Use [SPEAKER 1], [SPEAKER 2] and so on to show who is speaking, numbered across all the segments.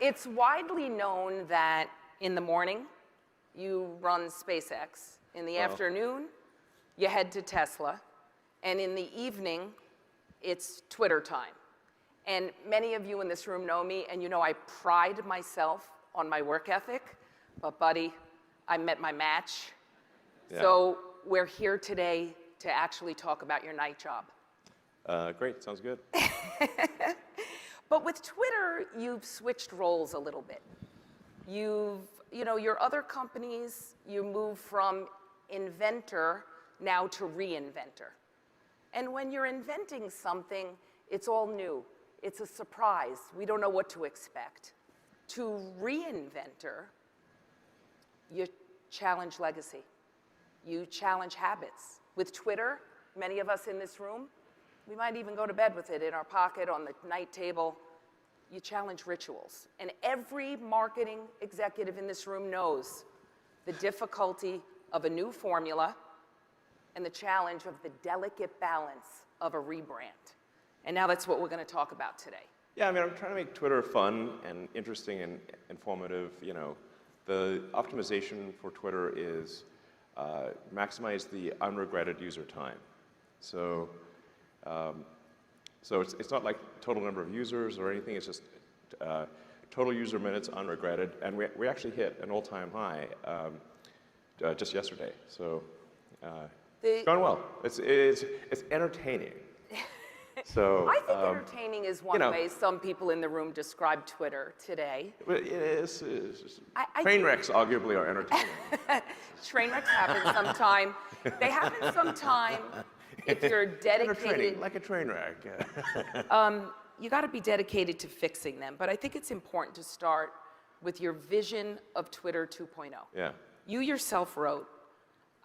[SPEAKER 1] It's widely known that in the morning, you run SpaceX. In the afternoon, you head to Tesla. And in the evening, it's Twitter time. And many of you in this room know me, and you know I pride myself on my work ethic. But buddy, I met my match. Yeah. So we're here today to actually talk about your night job.
[SPEAKER 2] Great, sounds good.
[SPEAKER 1] But with Twitter, you've switched roles a little bit. Your other companies, you move from inventor now to reinventor. And when you're inventing something, it's all new. It's a surprise. We don't know what to expect. To reinventor, you challenge legacy. You challenge habits. With Twitter, many of us in this room, we might even go to bed with it in our pocket, on the night table. You challenge rituals. And every marketing executive in this room knows the difficulty of a new formula and the challenge of the delicate balance of a rebrand. And now that's what we're going to talk about today.
[SPEAKER 2] Yeah, I mean, I'm trying to make Twitter fun and interesting and informative. The optimization for Twitter is maximize the unregretted user time. So it's not like total number of users or anything. It's just total user minutes unregretted, and we actually hit an all-time high just yesterday. So it's going well. It's entertaining. So
[SPEAKER 1] I think entertaining is one way some people in the room describe Twitter today.
[SPEAKER 2] It is. Train wrecks arguably are entertaining.
[SPEAKER 1] Train wrecks happen sometime. They happen sometime if you're dedicated.
[SPEAKER 2] Like a train wreck.
[SPEAKER 1] You got to be dedicated to fixing them. But I think it's important to start with your vision of Twitter 2.0.
[SPEAKER 2] Yeah.
[SPEAKER 1] You yourself wrote,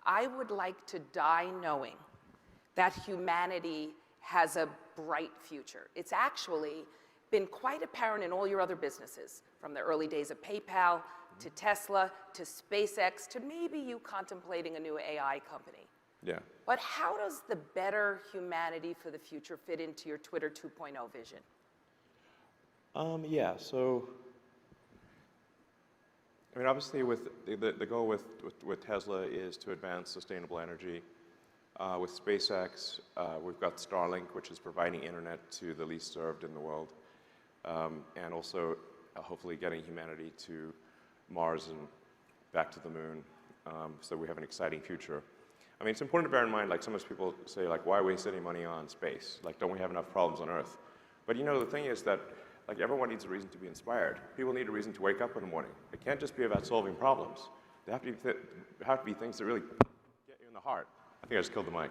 [SPEAKER 1] "I would like to die knowing that humanity has a bright future." It's actually been quite apparent in all your other businesses, from the early days of PayPal to Tesla to SpaceX to maybe you contemplating a new AI company.
[SPEAKER 2] Yeah.
[SPEAKER 1] But how does the better humanity for the future fit into your Twitter 2.0 vision?
[SPEAKER 2] Yeah, so, I mean, obviously with the goal with Tesla is to advance sustainable energy. With SpaceX, we've got Starlink, which is providing internet to the least served in the world, and also hopefully getting humanity to Mars and back to the moon, so we have an exciting future. I mean, it's important to bear in mind, like sometimes people say, like, why waste any money on space? Like, don't we have enough problems on Earth? But the thing is that, like, everyone needs a reason to be inspired. People need a reason to wake up in the morning. It can't just be about solving problems. They have to be things that really get you in the heart. I think I just killed the mic.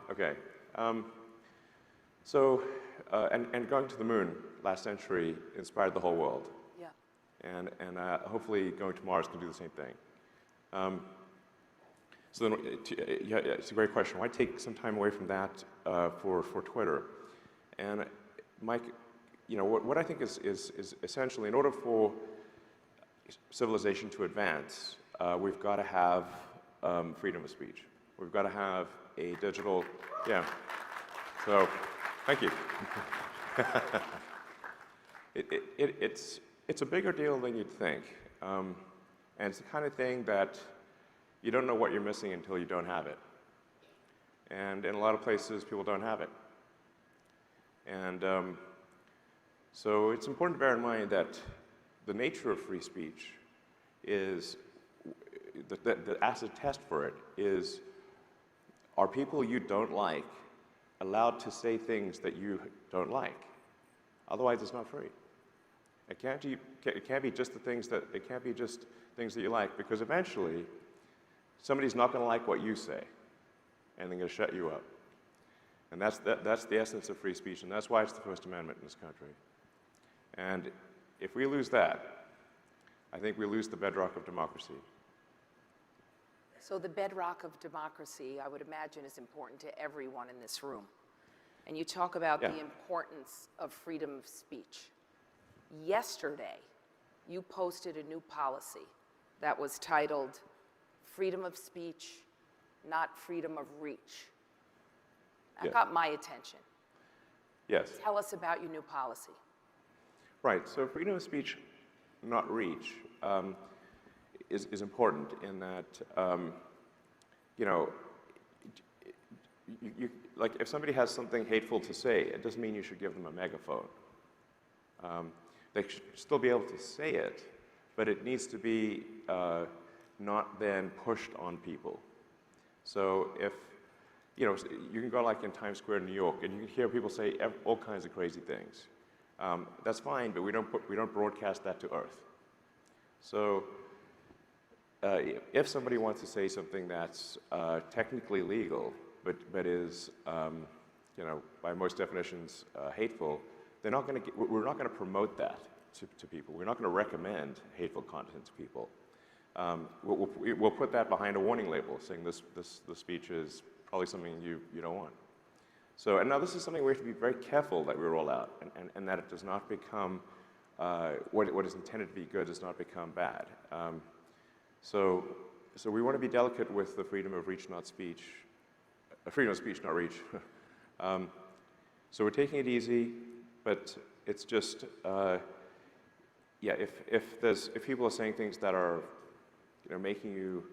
[SPEAKER 2] Okay. And going to the moon last century inspired the whole world.
[SPEAKER 1] Yeah.
[SPEAKER 2] And hopefully going to Mars can do the same thing. So then, it's a great question. Why take some time away from that for Twitter? And Mike, what I think is essentially, in order for civilization to advance, we've got to have freedom of speech. We've got to have a digital, yeah. So, thank you. It's a bigger deal than you'd think. And it's the kind of thing that you don't know what you're missing until you don't have it. And in a lot of places, people don't have it. And so it's important to bear in mind that the nature of free speech is, the acid test for it is, are people you don't like allowed to say things that you don't like? Otherwise, it's not free. It can't be just things that you like, because eventually somebody's not going to like what you say, and they're going to shut you up. And that's the essence of free speech, and that's why it's the First Amendment in this country. And if we lose that, I think we lose the bedrock of democracy.
[SPEAKER 1] So the bedrock of democracy, I would imagine, is important to everyone in this room. And you talk about the importance of freedom of speech. Yesterday, you posted a new policy that was titled "Freedom of Speech, Not Freedom of Reach." That got my attention.
[SPEAKER 2] Yes.
[SPEAKER 1] Tell us about your new policy.
[SPEAKER 2] Right, so freedom of speech, not reach, is important in that, you know, like if somebody has something hateful to say, it doesn't mean you should give them a megaphone. They should still be able to say it, but it needs to be not then pushed on people. So if, you know, you can go like in Times Square in New York, and you can hear people say all kinds of crazy things. That's fine, but we don't broadcast that to Earth. So if somebody wants to say something that's technically legal, but is, you know, by most definitions hateful, we're not going to promote that to people. We're not going to recommend hateful content to people. We'll put that behind a warning label saying this speech is probably something you don't want. So, and now this is something we have to be very careful that we roll out, and that it does not become, what is intended to be good does not become bad. So we want to be delicate with the freedom of reach, not speech, freedom of speech, not reach. So we're taking it easy, but it's just, yeah, if people are saying things that are, you know, making you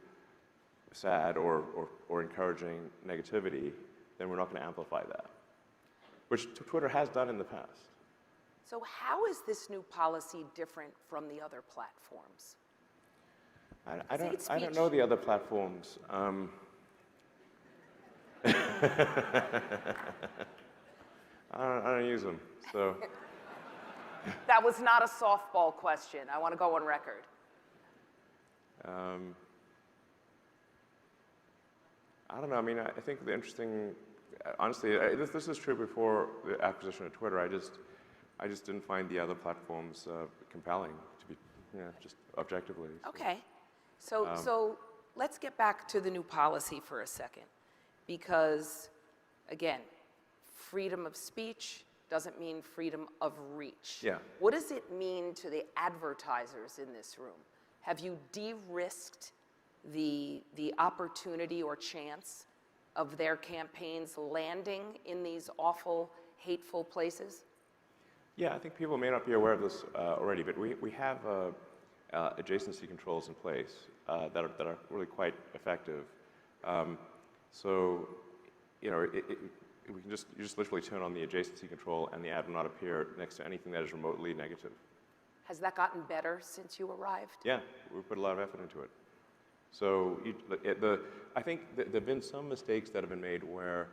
[SPEAKER 2] sad or encouraging negativity, then we're not going to amplify that, which Twitter has done in the past.
[SPEAKER 1] So how is this new policy different from the other platforms?
[SPEAKER 2] I don't know the other platforms. I don't use them, so.
[SPEAKER 1] That was not a softball question. I want to go on record.
[SPEAKER 2] I don't know. I mean, I think the interesting, honestly, this is true before the acquisition of Twitter. I just didn't find the other platforms compelling, to be, you know, just objectively. So.
[SPEAKER 1] Okay. So let's get back to the new policy for a second, because, again, freedom of speech doesn't mean freedom of reach.
[SPEAKER 2] Yeah.
[SPEAKER 1] What does it mean to the advertisers in this room? Have you de-risked the opportunity or chance of their campaigns landing in these awful, hateful places?
[SPEAKER 2] Yeah, I think people may not be aware of this already, but we have adjacency controls in place that are really quite effective. So, you know, we can you just literally turn on the adjacency control, and the ad will not appear next to anything that is remotely negative.
[SPEAKER 1] Has that gotten better since you arrived?
[SPEAKER 2] Yeah, we put a lot of effort into it. So I think there have been some mistakes that have been made where,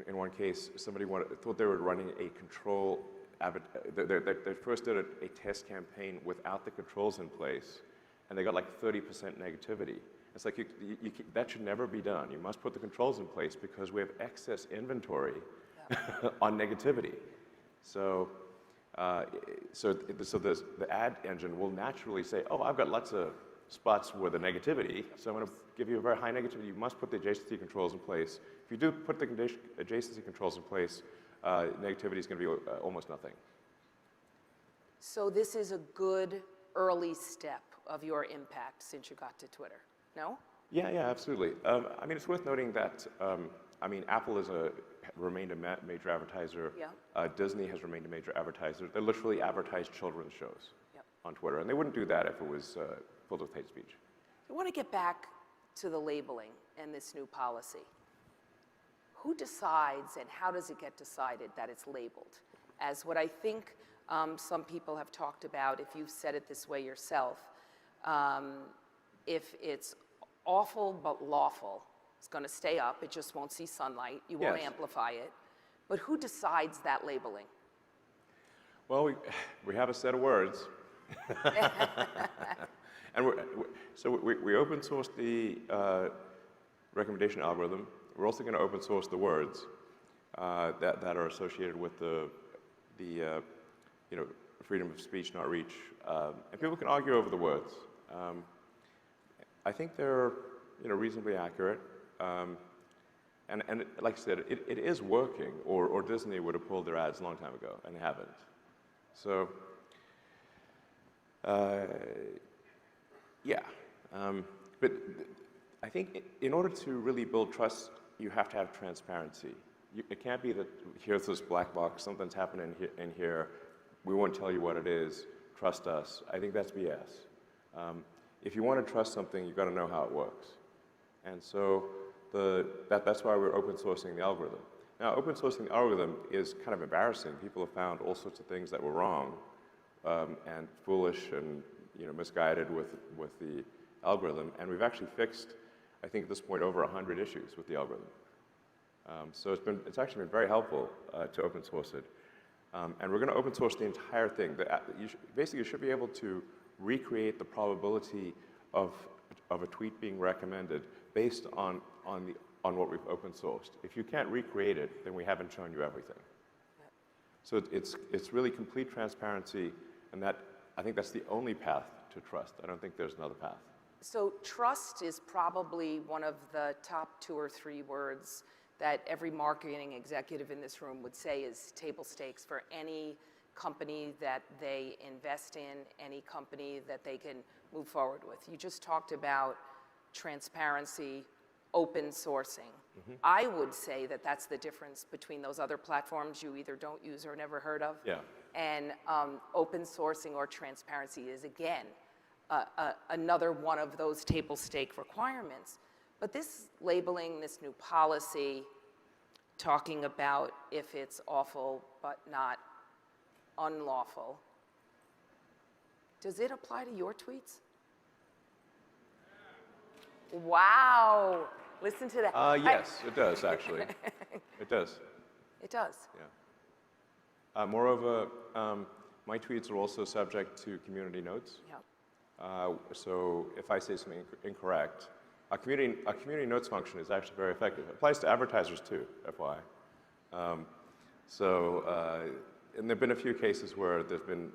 [SPEAKER 2] in one case, somebody thought they were running a control. They first did a test campaign without the controls in place, and they got like 30% negativity. It's like that should never be done. You must put the controls in place because we have excess inventory on negativity. So. So the ad engine will naturally say, oh, I've got lots of spots with the negativity, so I'm going to give you a very high negativity. You must put the adjacency controls in place. If you do put the adjacency controls in place, negativity is going to be almost nothing.
[SPEAKER 1] So this is a good early step of your impact since you got to Twitter, no?
[SPEAKER 2] Yeah, absolutely. I mean, it's worth noting that, I mean, Apple has remained a major advertiser.
[SPEAKER 1] Yeah.
[SPEAKER 2] Disney has remained a major advertiser. They literally advertise children's shows on Twitter, and they wouldn't do that if it was filled with hate speech.
[SPEAKER 1] I want to get back to the labeling and this new policy. Who decides and how does it get decided that it's labeled? As what I think some people have talked about, if you've said it this way yourself, if it's awful but lawful, it's going to stay up, it just won't see sunlight, you won't amplify it. But who decides that labeling?
[SPEAKER 2] Well, we have a set of words. And we open sourced the recommendation algorithm. We're also going to open source the words that are associated with the you know, freedom of speech, not reach. And people can argue over the words. I think they're, you know, reasonably accurate. And like I said, it is working, or Disney would have pulled their ads a long time ago, and they haven't. So, yeah. But I think in order to really build trust, you have to have transparency. it can't be that here's this black box, something's happening in here, we won't tell you what it is, trust us. I think that's BS. If you want to trust something, you've got to know how it works. And so that's why we're open sourcing the algorithm. Now, open sourcing the algorithm is kind of embarrassing. People have found all sorts of things that were wrong and foolish and misguided with the algorithm. And we've actually fixed, I think at this point, over 100 issues with the algorithm. So it's actually been very helpful to open source it. And we're going to open source the entire thing. Basically, you should be able to recreate the probability of a tweet being recommended based on what we've open sourced. If you can't recreate it, then we haven't shown you everything. So it's really complete transparency, and I think that's the only path to trust. I don't think there's another path.
[SPEAKER 1] So trust is probably one of the top 2 or 3 words that every marketing executive in this room would say is table stakes for any company that they invest in, any company that they can move forward with. You just talked about transparency, open sourcing. Mm-hmm. I would say that that's the difference between those other platforms you either don't use or never heard of.
[SPEAKER 2] Yeah.
[SPEAKER 1] And open sourcing or transparency is, again, another one of those table stake requirements. But this labeling, this new policy, talking about if it's awful but not unlawful, does it apply to your tweets? Wow, listen to that.
[SPEAKER 2] Yes, it does, actually. It does.
[SPEAKER 1] It does.
[SPEAKER 2] Yeah. Moreover, my tweets are also subject to community notes.
[SPEAKER 1] Yeah.
[SPEAKER 2] So if I say something incorrect, our community notes function is actually very effective. It applies to advertisers too, FYI. And there have been a few cases where there's been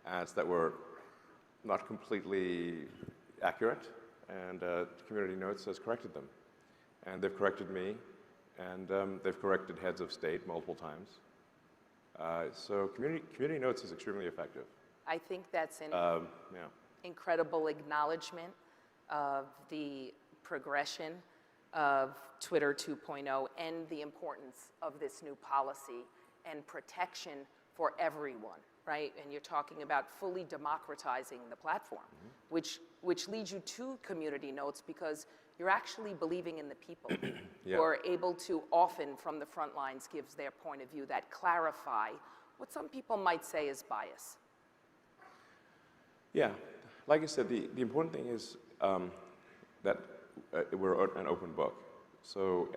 [SPEAKER 2] ads that were not completely accurate, and community notes has corrected them. And they've corrected me, and they've corrected heads of state multiple times. So community notes is extremely effective.
[SPEAKER 1] I think that's an incredible acknowledgement of the progression of Twitter 2.0 and the importance of this new policy and protection for everyone, right? And you're talking about fully democratizing the platform, mm-hmm. which leads you to community notes because you're actually believing in the people
[SPEAKER 2] yeah.
[SPEAKER 1] who are able to often from the front lines gives their point of view that clarify what some people might say is bias.
[SPEAKER 2] Yeah, like I said, the important thing is that we're an open book. So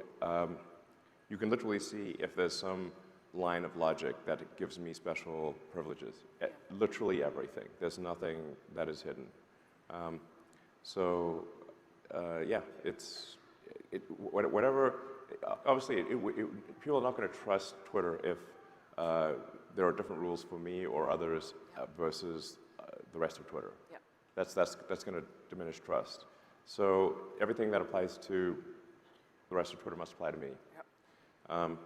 [SPEAKER 2] you can literally see if there's some line of logic that gives me special privileges. Yeah. Literally everything. There's nothing that is hidden. Yeah, whatever. Obviously, people are not going to trust Twitter if there are different rules for me or others versus the rest of Twitter.
[SPEAKER 1] Yeah.
[SPEAKER 2] That's going to diminish trust. So everything that applies to the rest of Twitter must apply to me. Yep.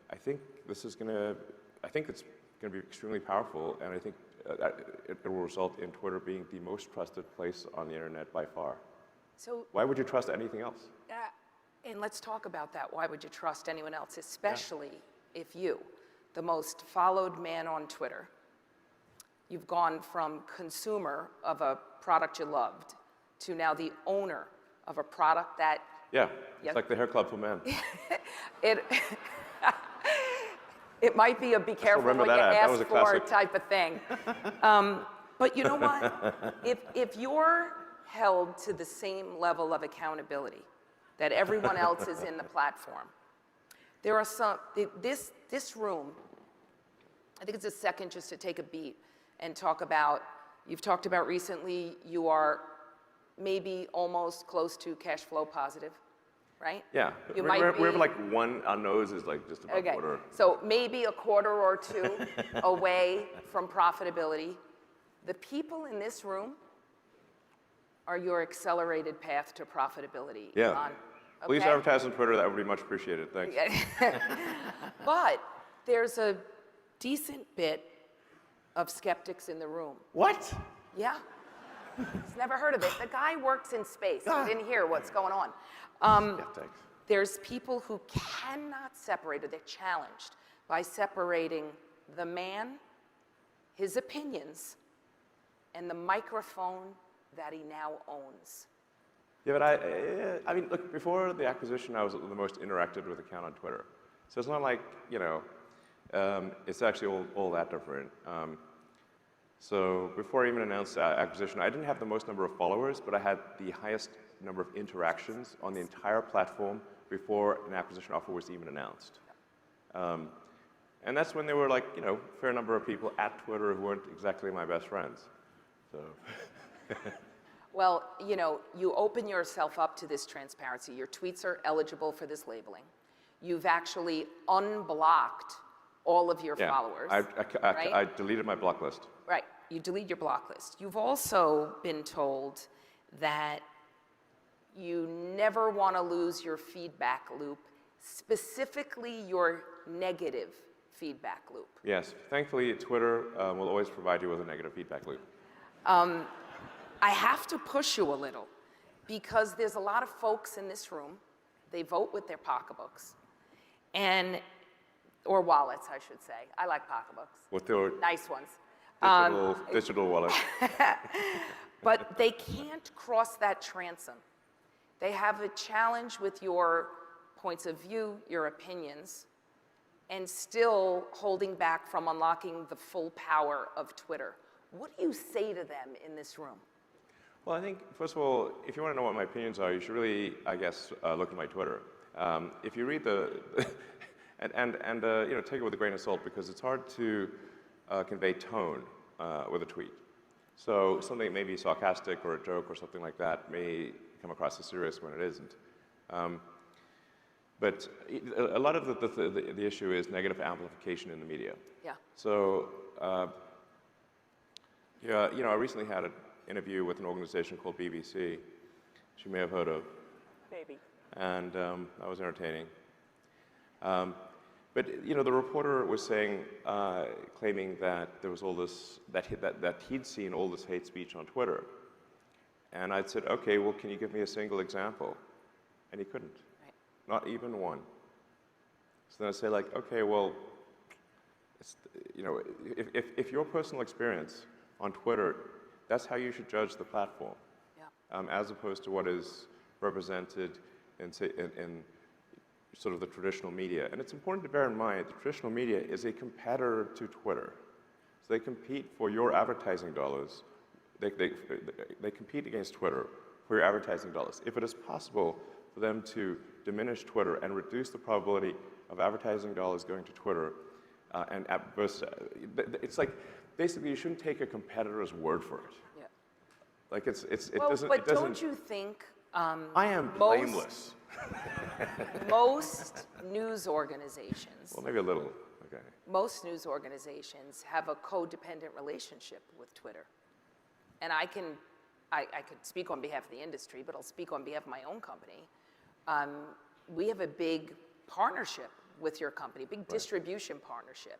[SPEAKER 2] I think this is going to. I think it's going to be extremely powerful, and I think it will result in Twitter being the most trusted place on the internet by far.
[SPEAKER 1] So
[SPEAKER 2] why would you trust anything else?
[SPEAKER 1] And let's talk about that. Why would you trust anyone else, especially if you, the most followed man on Twitter, you've gone from consumer of a product you loved to now the owner of a product that...
[SPEAKER 2] Yeah, it's like the hair club for men.
[SPEAKER 1] It might be a be careful what you ask for type of thing. But you know what? If you're held to the same level of accountability that everyone else is in the platform, there are some, this room, I think it's a second just to take a beat and talk about, you've talked about recently, you are maybe almost close to cash flow positive, right?
[SPEAKER 2] Yeah, we're like one, our nose is like just about a quarter.
[SPEAKER 1] So maybe a quarter or two away from profitability. The people in this room are your accelerated path to profitability.
[SPEAKER 2] Yeah.
[SPEAKER 1] Elon.
[SPEAKER 2] Please advertise on Twitter, that would be much appreciated, thanks.
[SPEAKER 1] But there's a decent bit of skeptics in the room.
[SPEAKER 2] What?
[SPEAKER 1] Yeah. He's never heard of it. The guy works in space. He didn't hear what's going on.
[SPEAKER 2] Skeptics.
[SPEAKER 1] there's people who cannot separate, or they're challenged by separating the man, his opinions, and the microphone that he now owns.
[SPEAKER 2] Yeah, but I mean, look, before the acquisition, I was the most interactive with account on Twitter. So it's not like, you know, it's actually all that different. So before I even announced acquisition, I didn't have the most number of followers, but I had the highest number of interactions on the entire platform before an acquisition offer was even announced. And that's when there were, like, you know, a fair number of people at Twitter who weren't exactly my best friends. So.
[SPEAKER 1] Well, you know, you open yourself up to this transparency. Your tweets are eligible for this labeling. You've actually unblocked all of your followers.
[SPEAKER 2] Right? I deleted my block list.
[SPEAKER 1] Right, you delete your block list. You've also been told that you never want to lose your feedback loop, specifically your negative feedback loop.
[SPEAKER 2] Yes, thankfully Twitter will always provide you with a negative feedback loop.
[SPEAKER 1] I have to push you a little because there's a lot of folks in this room, they vote with their pocketbooks, or wallets, I should say. I like pocketbooks.
[SPEAKER 2] With their
[SPEAKER 1] nice ones.
[SPEAKER 2] Digital wallet.
[SPEAKER 1] But they can't cross that transom. They have a challenge with your points of view, your opinions, and still holding back from unlocking the full power of Twitter. What do you say to them in this room?
[SPEAKER 2] Well, I think, first of all, if you want to know what my opinions are, you should really, I guess, look at my Twitter. If you read and you know, take it with a grain of salt, because it's hard to convey tone with a tweet. So something may be sarcastic or a joke or something like that may come across as serious when it isn't. But a lot of the issue is negative amplification in the media.
[SPEAKER 1] Yeah.
[SPEAKER 2] So, yeah, you know, I recently had an interview with an organization called BBC, which you may have heard of.
[SPEAKER 1] Maybe.
[SPEAKER 2] And that was entertaining. But you know, the reporter was saying, claiming that there was all this, that he'd seen all this hate speech on Twitter. And I'd said, okay, well, can you give me a single example? And he couldn't. Right. Not even one. So then I'd say, like, okay, well, you know, if your personal experience on Twitter, that's how you should judge the platform, yeah. As opposed to what is represented in sort of the traditional media. And it's important to bear in mind, the traditional media is a competitor to Twitter. So they compete for your advertising dollars. They compete against Twitter for your advertising dollars. If it is possible for them to diminish Twitter and reduce the probability of advertising dollars going to Twitter, it's like, basically you shouldn't take a competitor's word for it. Yeah. Like it doesn't.
[SPEAKER 1] But don't you think
[SPEAKER 2] I am blameless.
[SPEAKER 1] Most news organizations.
[SPEAKER 2] Well, maybe a little. Okay.
[SPEAKER 1] Most news organizations have a codependent relationship with Twitter, and I could speak on behalf of the industry, but I'll speak on behalf of my own company. We have a big partnership with your company, big distribution partnership.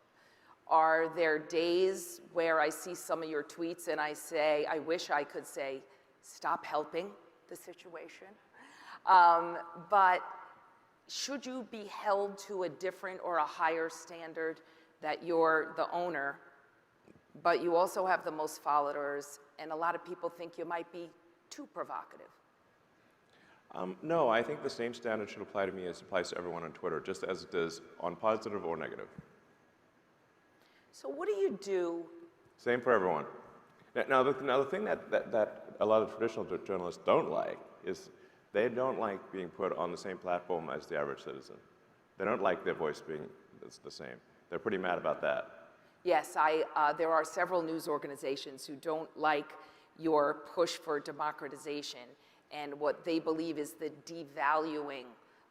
[SPEAKER 1] Are there days where I see some of your tweets and I say, I wish I could say, stop helping the situation? But should you be held to a different or a higher standard that you're the owner, but you also have the most followers, and a lot of people think you might be too provocative?
[SPEAKER 2] No, I think the same standard should apply to me as applies to everyone on Twitter, just as it does on positive or negative.
[SPEAKER 1] So what do you do?
[SPEAKER 2] Same for everyone. Now the thing that a lot of traditional journalists don't like is they don't like being put on the same platform as the average citizen. They don't like their voice being the same. They're pretty mad about that.
[SPEAKER 1] Yes, there are several news organizations who don't like your push for democratization and what they believe is the devaluing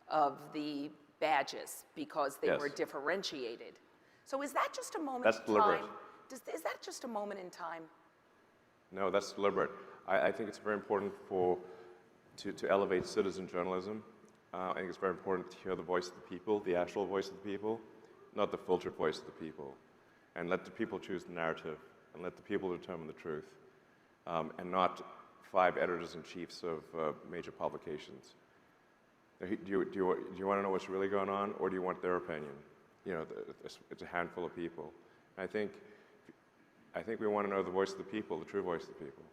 [SPEAKER 1] of the badges because they were differentiated. So is that just a moment in time?
[SPEAKER 2] That's deliberate.
[SPEAKER 1] Is that just a moment in time?
[SPEAKER 2] No, that's deliberate. I think it's very important to elevate citizen journalism. I think it's very important to hear the voice of the people, the actual voice of the people, not the filtered voice of the people. And let the people choose the narrative, and let the people determine the truth, and not 5 editors-in-chiefs of major publications. Do you want to know what's really going on, or do you want their opinion? You know, it's a handful of people. And I think we want to know the voice of the people, the true voice of the people.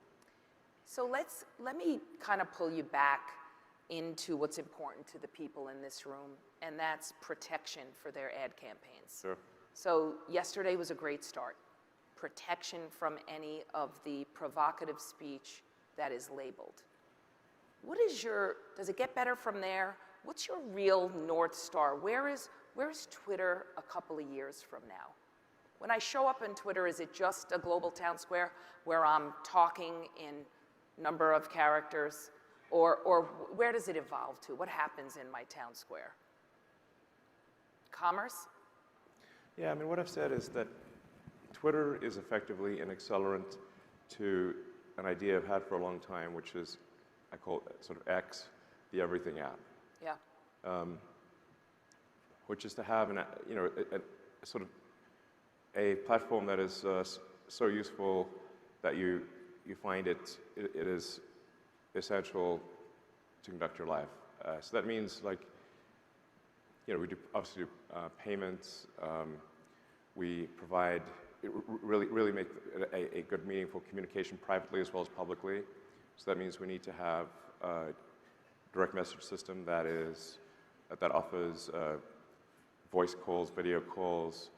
[SPEAKER 1] So let me kind of pull you back into what's important to the people in this room, and that's protection for their ad campaigns.
[SPEAKER 2] Sure.
[SPEAKER 1] So yesterday was a great start. Protection from any of the provocative speech that is labeled. Does it get better from there? What's your real North Star? Where is Twitter a couple of years from now? When I show up on Twitter, is it just a global town square where I'm talking in number of characters? Or where does it evolve to? What happens in my town square? Commerce?
[SPEAKER 2] Yeah, I mean, what I've said is that Twitter is effectively an accelerant to an idea I've had for a long time, which is, I call it sort of X, the everything app.
[SPEAKER 1] Yeah.
[SPEAKER 2] Which is to have a sort of a platform that is so useful that you find it is essential to conduct your life. So that means, like, we obviously do payments. We provide, really make a good, meaningful communication privately as well as publicly. So that means we need to have a direct message system that offers voice calls, video calls,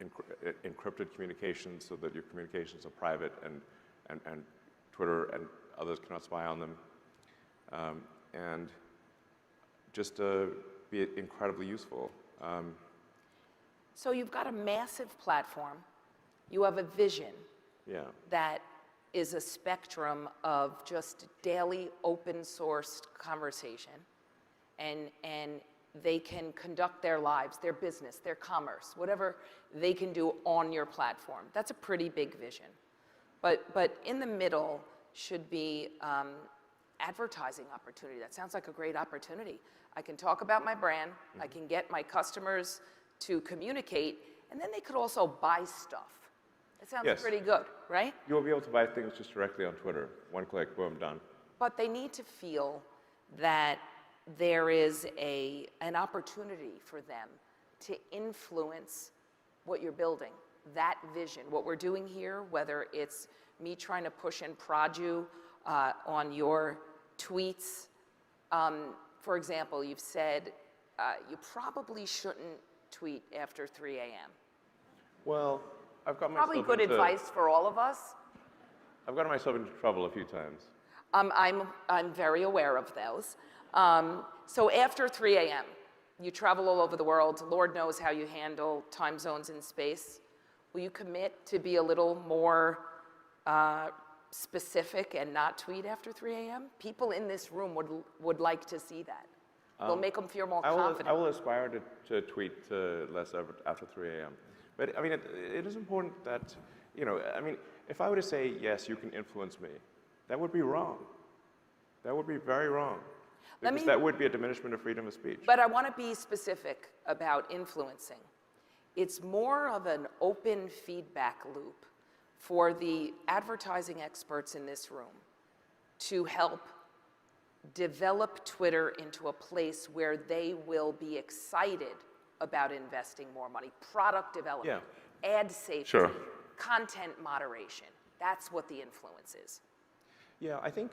[SPEAKER 2] encrypted communications so that your communications are private and Twitter and others cannot spy on them. And just be incredibly useful.
[SPEAKER 1] So you've got a massive platform. You have a vision that is a spectrum of just daily open sourced conversation. And they can conduct their lives, their business, their commerce, whatever they can do on your platform. That's a pretty big vision. But in the middle should be advertising opportunity. That sounds like a great opportunity. I can talk about my brand, I can get my customers to communicate, and then they could also buy stuff. That sounds pretty good, right?
[SPEAKER 2] You'll be able to buy things just directly on Twitter. One click, boom, done.
[SPEAKER 1] But they need to feel that there is an opportunity for them to influence what you're building, that vision. What we're doing here, whether it's me trying to push and prod you on your tweets. For example, you've said you probably shouldn't tweet after 3 a.m.
[SPEAKER 2] Well, I've got myself
[SPEAKER 1] Probably good advice for all of us.
[SPEAKER 2] I've gotten myself into trouble a few times.
[SPEAKER 1] I'm very aware of those. So after 3 a.m., you travel all over the world. Lord knows how you handle time zones in space. Will you commit to be a little more specific and not tweet after 3 a.m.? People in this room would like to see that. It'll make them feel more confident.
[SPEAKER 2] I will aspire to tweet less after 3 a.m. But I mean, it is important that, I mean, if I were to say, yes, you can influence me, that would be wrong. That would be very wrong. Because that would be a diminishment of freedom of speech.
[SPEAKER 1] But I want to be specific about influencing. It's more of an open feedback loop for the advertising experts in this room to help develop Twitter into a place where they will be excited about investing more money. Product development, ad safety, content moderation. That's what the influence is.
[SPEAKER 2] Yeah, I think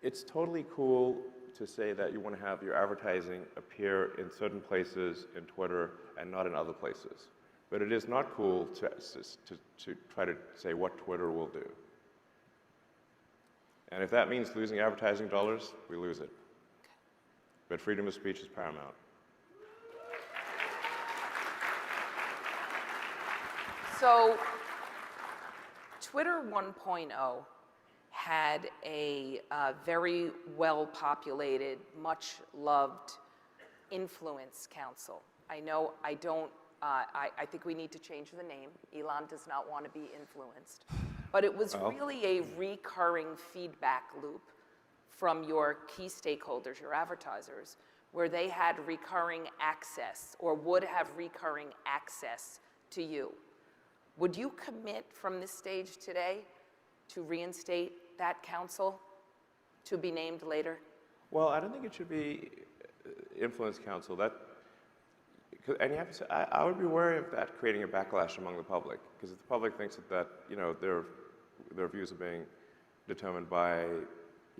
[SPEAKER 2] it's totally cool to say that you want to have your advertising appear in certain places in Twitter and not in other places. But it is not cool to try to say what Twitter will do. And if that means losing advertising dollars, we lose it. But freedom of speech is paramount.
[SPEAKER 1] So Twitter 1.0 had a very well-populated, much-loved influence council. I think we need to change the name. Elon does not want to be influenced. But it was really a recurring feedback loop from your key stakeholders, your advertisers, where they had recurring access or would have recurring access to you. Would you commit from this stage today to reinstate that council to be named later?
[SPEAKER 2] Well, I don't think it should be influence council. And you have to say, I would be wary of that creating a backlash among the public, because if the public thinks that their views are being determined by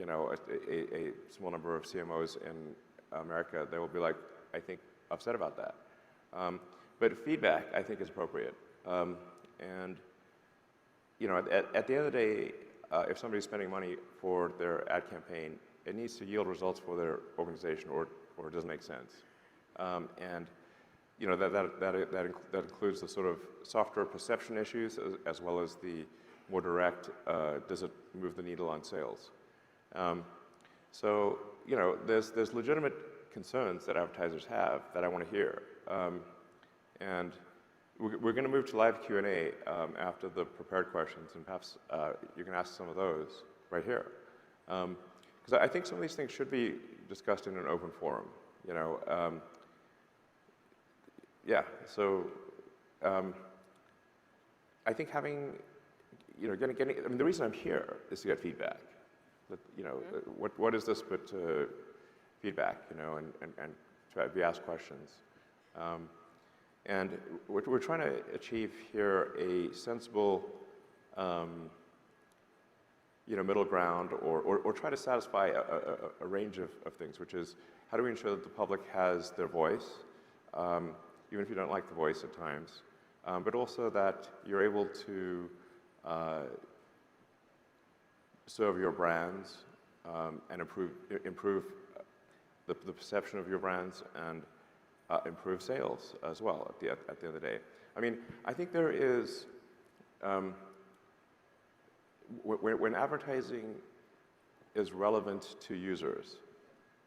[SPEAKER 2] a small number of CMOs in America, they will be like, I think, upset about that. But feedback, I think, is appropriate. And at the end of the day, if somebody's spending money for their ad campaign, it needs to yield results for their organization, or it doesn't make sense. And that includes the sort of softer perception issues as well as the more direct, does it move the needle on sales? So there's legitimate concerns that advertisers have that I want to hear. And we're going to move to live Q&A after the prepared questions, and perhaps you can ask some of those right here. Because I think some of these things should be discussed in an open forum. Yeah, so I think having, getting, I mean, the reason I'm here is to get feedback. What is this but feedback, and to be asked questions. And we're trying to achieve here a sensible, middle ground, or try to satisfy a range of things, which is how do we ensure that the public has their voice, even if you don't like the voice at times, but also that you're able to serve your brands and improve the perception of your brands and improve sales as well at the end of the day. I mean, I think there is, when advertising is relevant to users,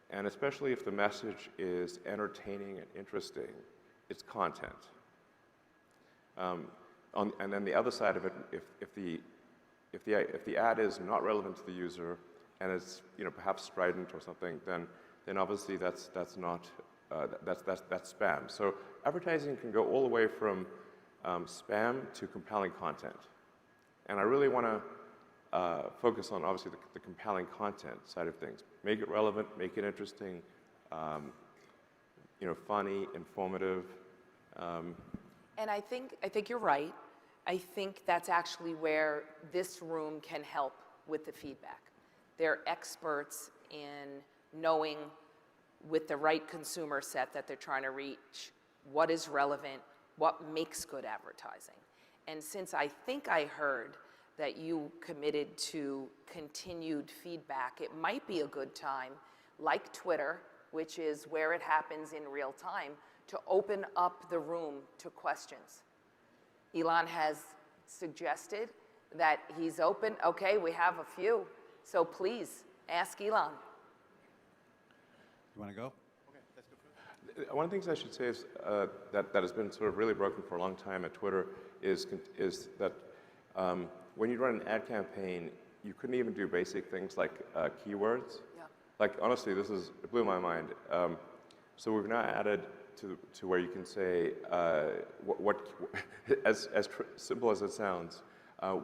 [SPEAKER 2] and especially if the message is entertaining and interesting, it's content. And then the other side of it, if the ad is not relevant to the user and it's perhaps strident or something, then obviously that's spam. So advertising can go all the way from spam to compelling content, and I really want to focus on obviously the compelling content side of things. Make it relevant, make it interesting, funny, informative.
[SPEAKER 1] And I think you're right. I think that's actually where this room can help with the feedback. They're experts in knowing with the right consumer set that they're trying to reach what is relevant, what makes good advertising. And since I think I heard that you committed to continued feedback, it might be a good time, like Twitter, which is where it happens in real time, to open up the room to questions. Elon has suggested that he's open. Okay, we have a few. So please, ask Elon.
[SPEAKER 3] You want to go?
[SPEAKER 2] Okay, let's go first. One of the things I should say is that has been sort of really broken for a long time at Twitter is that when you run an ad campaign, you couldn't even do basic things like keywords.
[SPEAKER 1] Yeah.
[SPEAKER 2] Like, honestly, it blew my mind. So we've now added to where you can say, as simple as it sounds,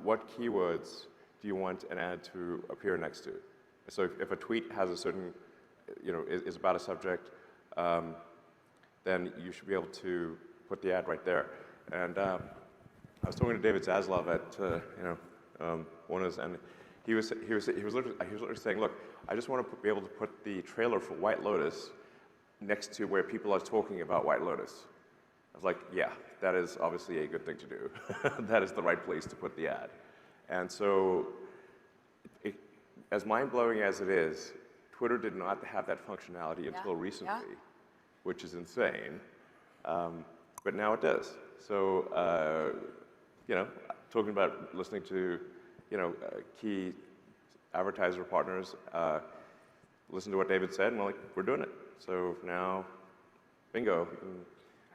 [SPEAKER 2] what keywords do you want an ad to appear next to? So if a tweet has a certain, is about a subject, then you should be able to put the ad right there. And I was talking to David Zaslav at Warner's, and he was literally saying, look, I just want to be able to put the trailer for White Lotus next to where people are talking about White Lotus. I was like, yeah, that is obviously a good thing to do. That is the right place to put the ad. And so, as mind-blowing as it is, Twitter did not have that functionality until recently, which is insane. But now it does. So, talking about listening to, key advertiser partners, listen to what David said, and we're doing it. So now, bingo, you can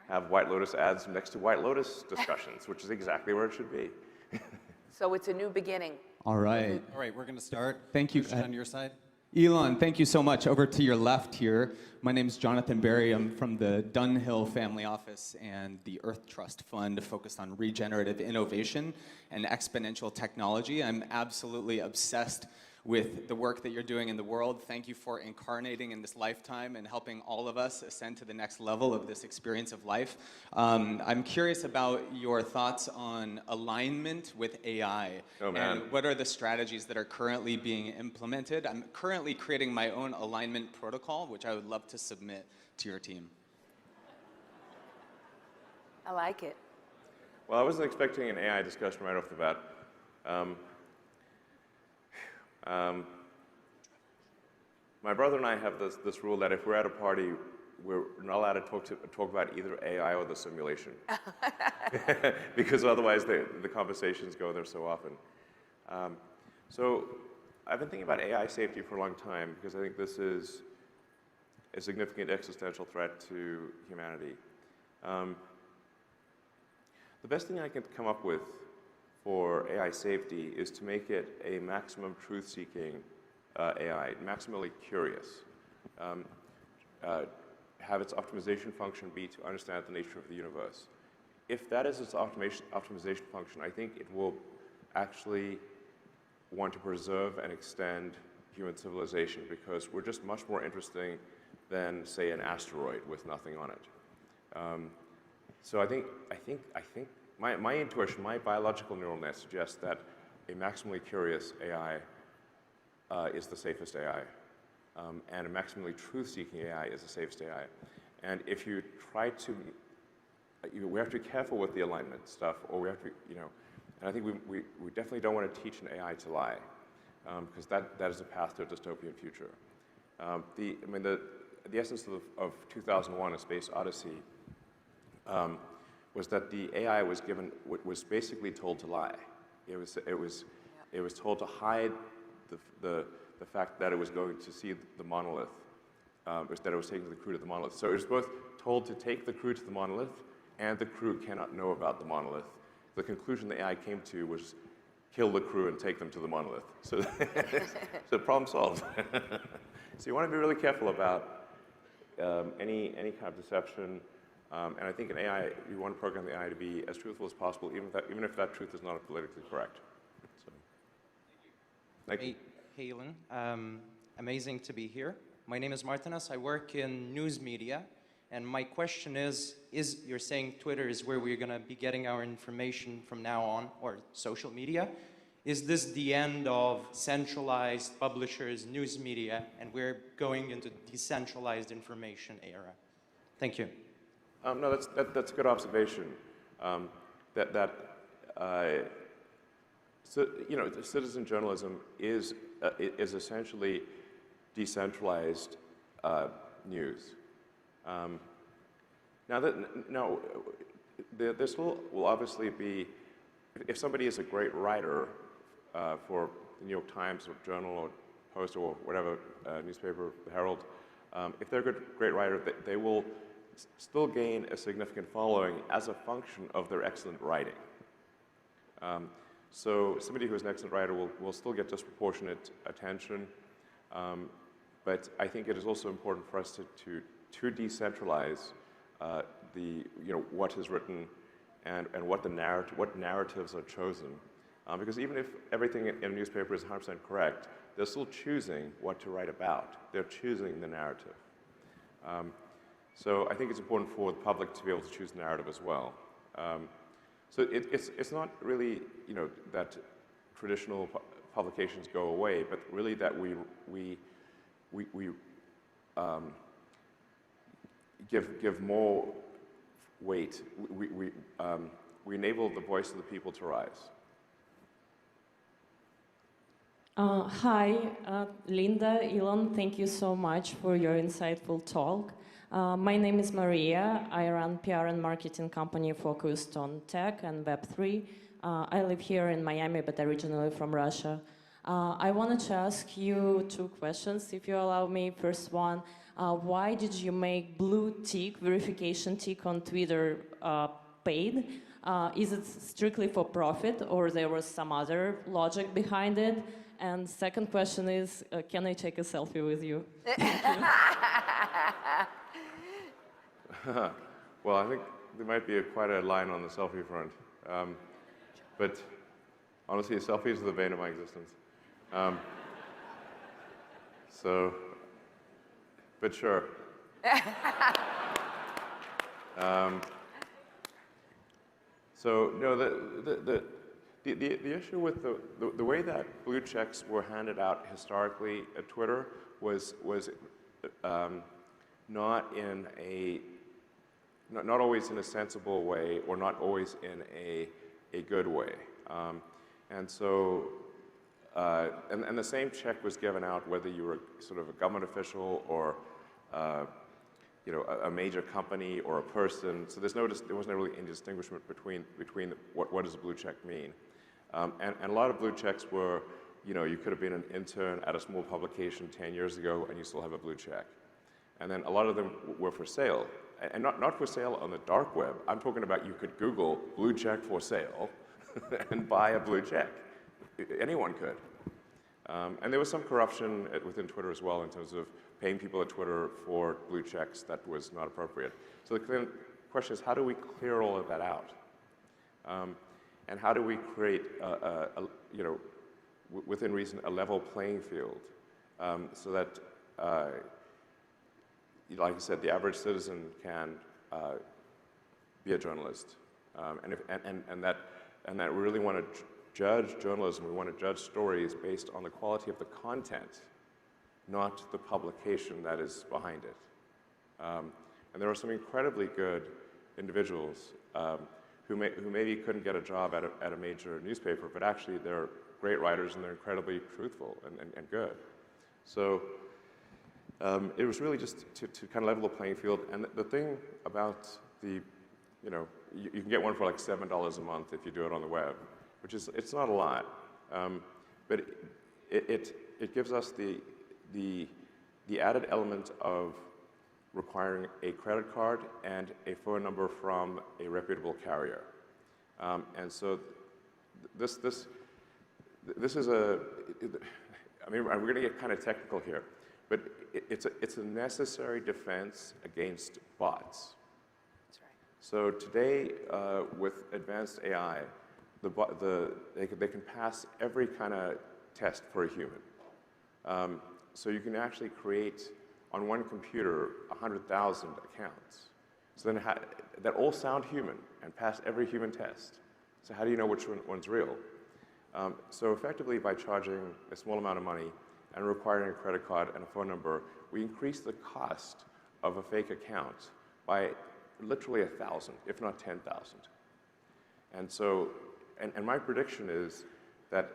[SPEAKER 2] have White Lotus ads next to White Lotus discussions, which is exactly where it should be.
[SPEAKER 1] So it's a new beginning.
[SPEAKER 3] All right. All right, we're going to start. Thank you. On your side? Elon, thank you so much. Over to your left here, my name is Jonathan Berry. I'm from the Dunhill Family Office and the Earth Trust Fund, focused on regenerative innovation and exponential technology. I'm absolutely obsessed with the work that you're doing in the world. Thank you for incarnating in this lifetime and helping all of us ascend to the next level of this experience of life. I'm curious about your thoughts on alignment with AI.
[SPEAKER 2] Oh, man.
[SPEAKER 3] And what are the strategies that are currently being implemented? I'm currently creating my own alignment protocol, which I would love to submit to your team.
[SPEAKER 1] I like it.
[SPEAKER 2] Well, I wasn't expecting an AI discussion right off the bat. My brother and I have this rule that if we're at a party, we're not allowed to talk about either AI or the simulation. Because otherwise the conversations go there so often. So I've been thinking about AI safety for a long time because I think this is a significant existential threat to humanity. The best thing I can come up with for AI safety is to make it a maximum truth-seeking AI, maximally curious. Have its optimization function be to understand the nature of the universe. If that is its optimization function, I think it will actually want to preserve and extend human civilization because we're just much more interesting than, say, an asteroid with nothing on it. So I think my intuition, my biological neural net suggests that a maximally curious AI is the safest AI. And a maximally truth-seeking AI is the safest AI. And if you try to, we have to be careful with the alignment stuff, or we have to, and I think we definitely don't want to teach an AI to lie, because that is a path to a dystopian future. The essence of 2001: A Space Odyssey was that the AI was basically told to lie. It was told to hide the fact that it was going to see the monolith, that it was taking the crew to the monolith. So it was both told to take the crew to the monolith, and the crew cannot know about the monolith. The conclusion the AI came to was kill the crew and take them to the monolith. So, so problem solved. So you want to be really careful about any kind of deception. And I think an AI, you want to program the AI to be as truthful as possible, even if that truth is not politically correct. So, thank you.
[SPEAKER 4] Hey, Elon. Amazing to be here. My name is Martinas. I work in news media. And my question is you're saying Twitter is where we're going to be getting our information from now on, or social media. Is this the end of centralized publishers, news media, and we're going into decentralized information era? Thank you.
[SPEAKER 2] No, that's a good observation. So, citizen journalism is essentially decentralized news. Now, this will obviously be, if somebody is a great writer for the New York Times or Journal or Post or whatever newspaper, the Herald, if they're a great writer, they will still gain a significant following as a function of their excellent writing. So somebody who is an excellent writer will still get disproportionate attention, but I think it is also important for us to decentralize what is written and what narratives are chosen, because even if everything in a newspaper is 100% correct, they're still choosing what to write about. They're choosing the narrative. So I think it's important for the public to be able to choose the narrative as well. So it's not really that traditional publications go away, but really that we give more weight. We enable the voice of the people to rise.
[SPEAKER 5] Hi, Linda, Elon, thank you so much for your insightful talk. My name is Maria. I run PR and marketing company focused on tech and Web3. I live here in Miami, but originally from Russia. I wanted to ask you two questions, if you allow me. First one, why did you make blue tick, verification tick on Twitter paid? Is it strictly for profit, or there was some other logic behind it? And second question is, can I take a selfie with you?
[SPEAKER 2] Well, I think there might be quite a line on the selfie front. But honestly, selfies are the bane of my existence. But sure. So no, the issue with the way that blue checks were handed out historically at Twitter was not always in a sensible way, or not always in a good way. And so, and the same check was given out whether you were sort of a government official or a major company or a person. So there wasn't really any distinguishment between what does a blue check mean. And a lot of blue checks were, you could have been an intern at a small publication 10 years ago and you still have a blue check. And then a lot of them were for sale. And not for sale on the dark web. I'm talking about you could Google blue check for sale and buy a blue check. Anyone could. And there was some corruption within Twitter as well in terms of paying people at Twitter for blue checks that was not appropriate. So the question is, how do we clear all of that out? And how do we create, within reason, a level playing field so that, like I said, the average citizen can be a journalist, and that we really want to judge journalism. We want to judge stories based on the quality of the content, not the publication that is behind it. And there are some incredibly good individuals who maybe couldn't get a job at a major newspaper, but actually they're great writers and they're incredibly truthful and good. So it was really just to kind of level the playing field. And the thing about you can get one for like $7 a month if you do it on the web, which is, it's not a lot, but it gives us the added element of requiring a credit card and a phone number from a reputable carrier. And so this is I mean, we're going to get kind of technical here, but it's a necessary defense against bots.
[SPEAKER 1] That's right.
[SPEAKER 2] So today, with advanced AI, they can pass every kind of test for a human. So you can actually create on one computer 100,000 accounts. So then that all sound human and pass every human test. So how do you know which one's real? So effectively, by charging a small amount of money and requiring a credit card and a phone number, we increase the cost of a fake account by literally 1,000, if not 10,000. And so, and my prediction is that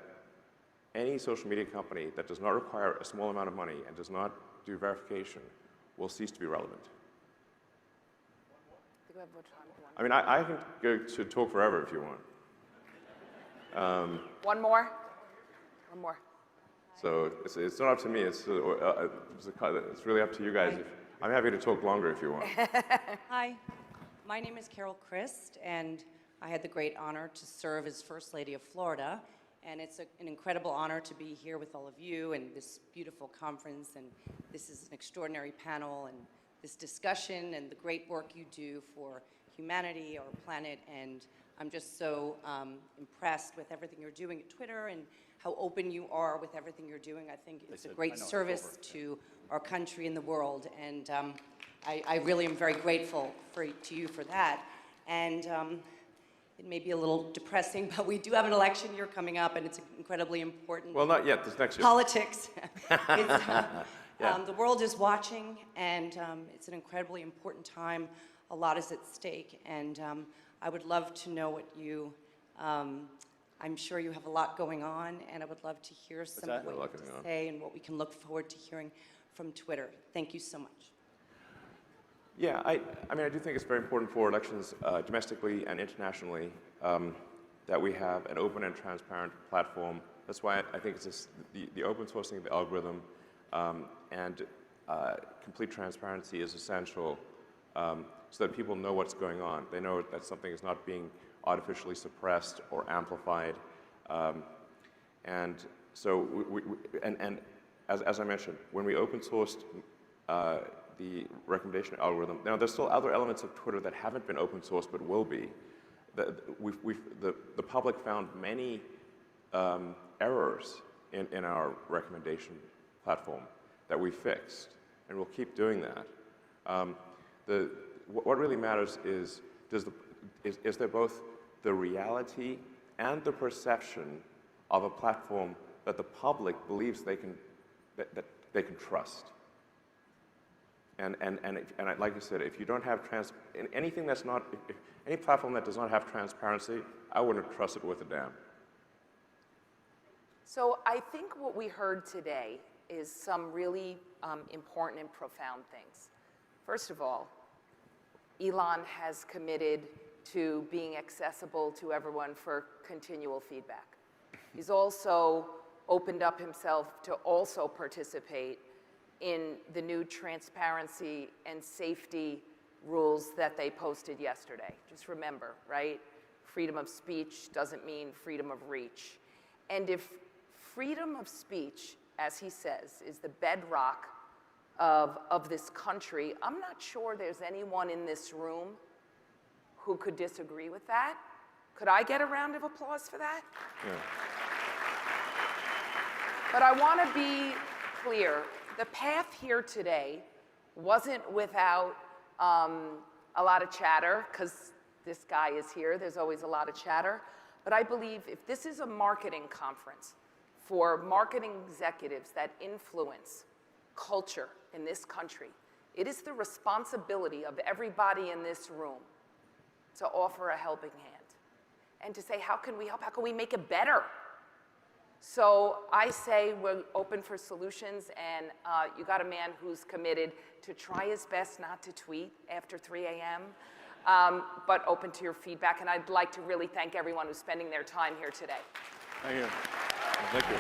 [SPEAKER 2] any social media company that does not require a small amount of money and does not do verification will cease to be relevant. I mean, I can go to talk forever if you want.
[SPEAKER 1] One more? One more.
[SPEAKER 2] So it's not up to me, it's really up to you guys. I'm happy to talk longer if you want.
[SPEAKER 6] Hi, my name is Carol Christ, and I had the great honor to serve as First Lady of Florida. And it's an incredible honor to be here with all of you and this beautiful conference. And this is an extraordinary panel and this discussion and the great work you do for humanity, our planet. And I'm just so impressed with everything you're doing at Twitter and how open you are with everything you're doing. I think it's a great service to our country and the world. And I really am very grateful to you for that. And it may be a little depressing, but we do have an election year coming up, and it's incredibly important.
[SPEAKER 2] Well, not yet. This next year.
[SPEAKER 6] Politics. The world is watching, and it's an incredibly important time. A lot is at stake, and I would love to know what you. I'm sure you have a lot going on, and I would love to hear some of what you have to say and what we can look forward to hearing from Twitter. Thank you so much.
[SPEAKER 2] Yeah, I mean, I do think it's very important for elections domestically and internationally that we have an open and transparent platform. That's why I think it's the open sourcing of the algorithm and complete transparency is essential so that people know what's going on. They know that something is not being artificially suppressed or amplified. And so, as I mentioned, when we open sourced the recommendation algorithm, now there's still other elements of Twitter that haven't been open sourced but will be. The public found many errors in our recommendation platform that we fixed, and we'll keep doing that. What really matters is there both the reality and the perception of a platform that the public believes that they can trust. And like I said, if you don't have anything that's not, any platform that does not have transparency, I wouldn't trust it with a damn.
[SPEAKER 1] So I think what we heard today is some really important and profound things. First of all, Elon has committed to being accessible to everyone for continual feedback. He's also opened up himself to also participate in the new transparency and safety rules that they posted yesterday. Just remember, right? Freedom of speech doesn't mean freedom of reach. And if freedom of speech, as he says, is the bedrock of this country, I'm not sure there's anyone in this room who could disagree with that. Could I get a round of applause for that?
[SPEAKER 2] Yeah.
[SPEAKER 1] But I want to be clear. The path here today wasn't without a lot of chatter, because this guy is here. There's always a lot of chatter. But I believe if this is a marketing conference for marketing executives that influence culture in this country, it is the responsibility of everybody in this room to offer a helping hand and to say, how can we help? How can we make it better? So I say we're open for solutions, and you got a man who's committed to try his best not to tweet after 3 a.m., but open to your feedback. And I'd like to really thank everyone who's spending their time here today.
[SPEAKER 2] Thank you. Thank you.